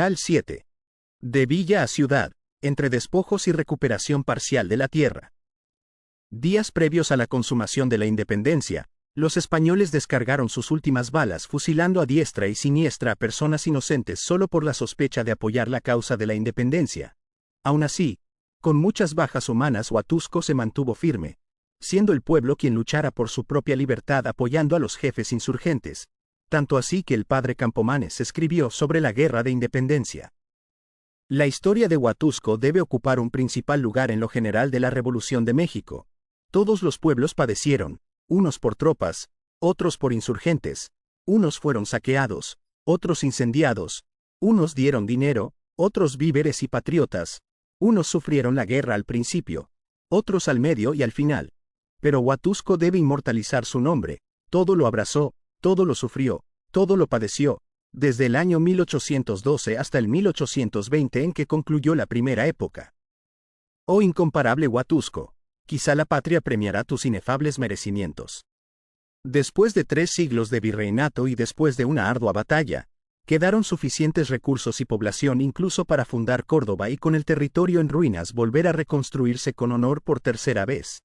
Numeral 7. De villa a ciudad, entre despojos y recuperación parcial de la tierra. Días previos a la consumación de la independencia, los españoles descargaron sus últimas balas fusilando a diestra y siniestra a personas inocentes solo por la sospecha de apoyar la causa de la independencia. Aún así, con muchas bajas humanas, Huatusco se mantuvo firme, siendo el pueblo quien luchara por su propia libertad apoyando a los jefes insurgentes, tanto así que el padre Campomanes escribió sobre la guerra de independencia. La historia de Huatusco debe ocupar un principal lugar en lo general de la Revolución de México. Todos los pueblos padecieron, unos por tropas, otros por insurgentes, unos fueron saqueados, otros incendiados, unos dieron dinero, otros víveres y patriotas, unos sufrieron la guerra al principio, otros al medio y al final. Pero Huatusco debe inmortalizar su nombre, todo lo abrazó, todo lo sufrió, todo lo padeció, desde el año 1812 hasta el 1820 en que concluyó la primera época. Oh incomparable Huatusco, quizá la patria premiará tus inefables merecimientos. Después de 3 siglos de virreinato y después de una ardua batalla, quedaron suficientes recursos y población incluso para fundar Córdoba y con el territorio en ruinas volver a reconstruirse con honor por tercera vez.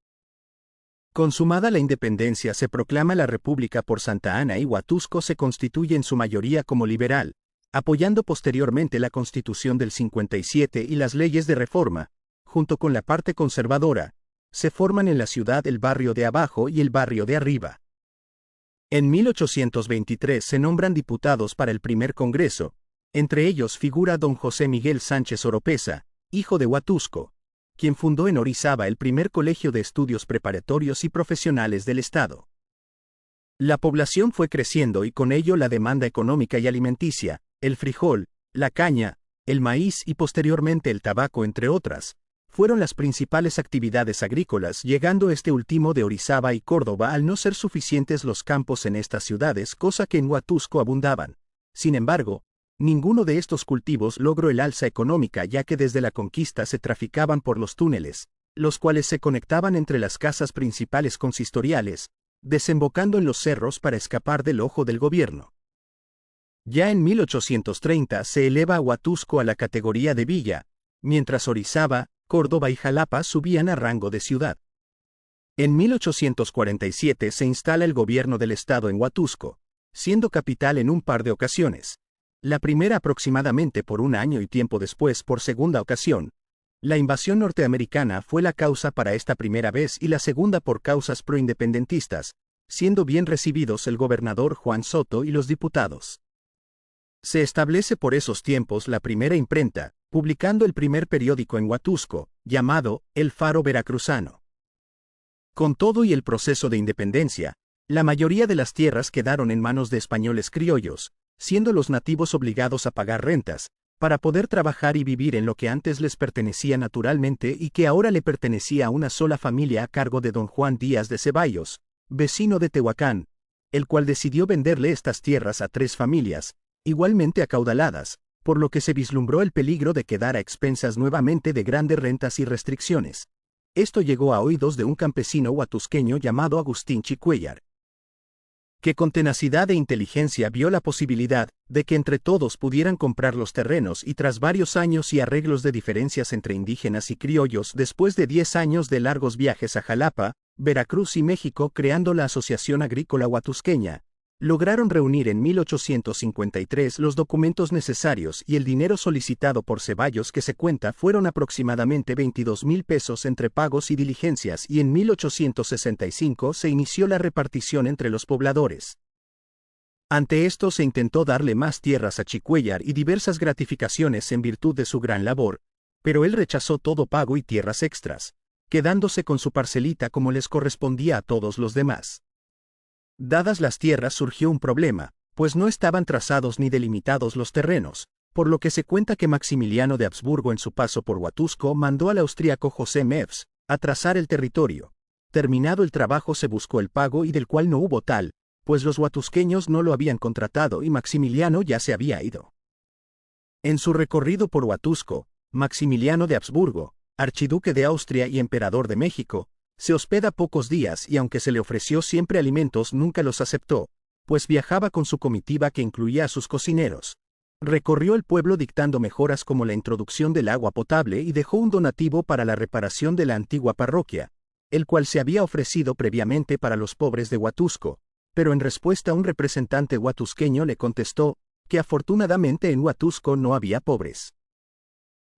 Consumada la independencia se proclama la República por Santa Anna y Huatusco se constituye en su mayoría como liberal, apoyando posteriormente la Constitución del 57 y las leyes de reforma, junto con la parte conservadora. Se forman en la ciudad el barrio de abajo y el barrio de arriba. En 1823 se nombran diputados para el primer Congreso, entre ellos figura don José Miguel Sánchez Oropesa, hijo de Huatusco, quien fundó en Orizaba el primer colegio de estudios preparatorios y profesionales del Estado. La población fue creciendo y con ello la demanda económica y alimenticia, el frijol, la caña, el maíz y posteriormente el tabaco entre otras, fueron las principales actividades agrícolas, llegando este último de Orizaba y Córdoba al no ser suficientes los campos en estas ciudades, cosa que en Huatusco abundaban. Sin embargo, ninguno de estos cultivos logró el alza económica ya que desde la conquista se traficaban por los túneles, los cuales se conectaban entre las casas principales consistoriales, desembocando en los cerros para escapar del ojo del gobierno. Ya en 1830 se eleva a Huatusco a la categoría de villa, mientras Orizaba, Córdoba y Jalapa subían a rango de ciudad. En 1847 se instala el gobierno del estado en Huatusco, siendo capital en un par de ocasiones. La primera aproximadamente por un año y tiempo después por segunda ocasión. La invasión norteamericana fue la causa para esta primera vez y la segunda por causas proindependentistas, siendo bien recibidos el gobernador Juan Soto y los diputados. Se establece por esos tiempos la primera imprenta, publicando el primer periódico en Huatusco, llamado El Faro Veracruzano. Con todo y el proceso de independencia, la mayoría de las tierras quedaron en manos de españoles criollos, siendo los nativos obligados a pagar rentas, para poder trabajar y vivir en lo que antes les pertenecía naturalmente y que ahora le pertenecía a una sola familia a cargo de don Juan Díaz de Ceballos, vecino de Tehuacán, el cual decidió venderle estas tierras a 3 familias, igualmente acaudaladas, por lo que se vislumbró el peligro de quedar a expensas nuevamente de grandes rentas y restricciones. Esto llegó a oídos de un campesino huatusqueño llamado Agustín Chicuellar, que con tenacidad e inteligencia vio la posibilidad de que entre todos pudieran comprar los terrenos y tras varios años y arreglos de diferencias entre indígenas y criollos después de 10 años de largos viajes a Jalapa, Veracruz y México creando la Asociación Agrícola Huatusqueña, lograron reunir en 1853 los documentos necesarios y el dinero solicitado por Ceballos que se cuenta fueron aproximadamente 22,000 pesos entre pagos y diligencias y en 1865 se inició la repartición entre los pobladores. Ante esto se intentó darle más tierras a Chicuellar y diversas gratificaciones en virtud de su gran labor, pero él rechazó todo pago y tierras extras, quedándose con su parcelita como les correspondía a todos los demás. Dadas las tierras surgió un problema, pues no estaban trazados ni delimitados los terrenos, por lo que se cuenta que Maximiliano de Habsburgo en su paso por Huatusco mandó al austríaco José Mefs a trazar el territorio. Terminado el trabajo se buscó el pago y del cual no hubo tal, pues los huatusqueños no lo habían contratado y Maximiliano ya se había ido. En su recorrido por Huatusco, Maximiliano de Habsburgo, archiduque de Austria y emperador de México, se hospeda pocos días y aunque se le ofreció siempre alimentos nunca los aceptó, pues viajaba con su comitiva que incluía a sus cocineros. Recorrió el pueblo dictando mejoras como la introducción del agua potable y dejó un donativo para la reparación de la antigua parroquia, el cual se había ofrecido previamente para los pobres de Huatusco, pero en respuesta un representante huatusqueño le contestó que afortunadamente en Huatusco no había pobres.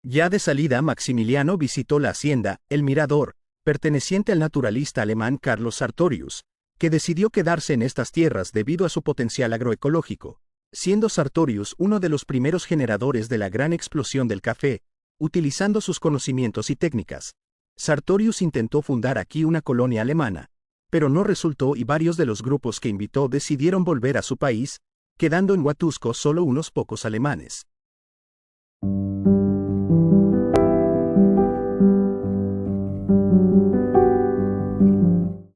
Ya de salida, Maximiliano visitó la hacienda, El Mirador, perteneciente al naturalista alemán Carlos Sartorius, que decidió quedarse en estas tierras debido a su potencial agroecológico, siendo Sartorius uno de los primeros generadores de la gran explosión del café, utilizando sus conocimientos y técnicas. Sartorius intentó fundar aquí una colonia alemana, pero no resultó y varios de los grupos que invitó decidieron volver a su país, quedando en Huatusco solo unos pocos alemanes.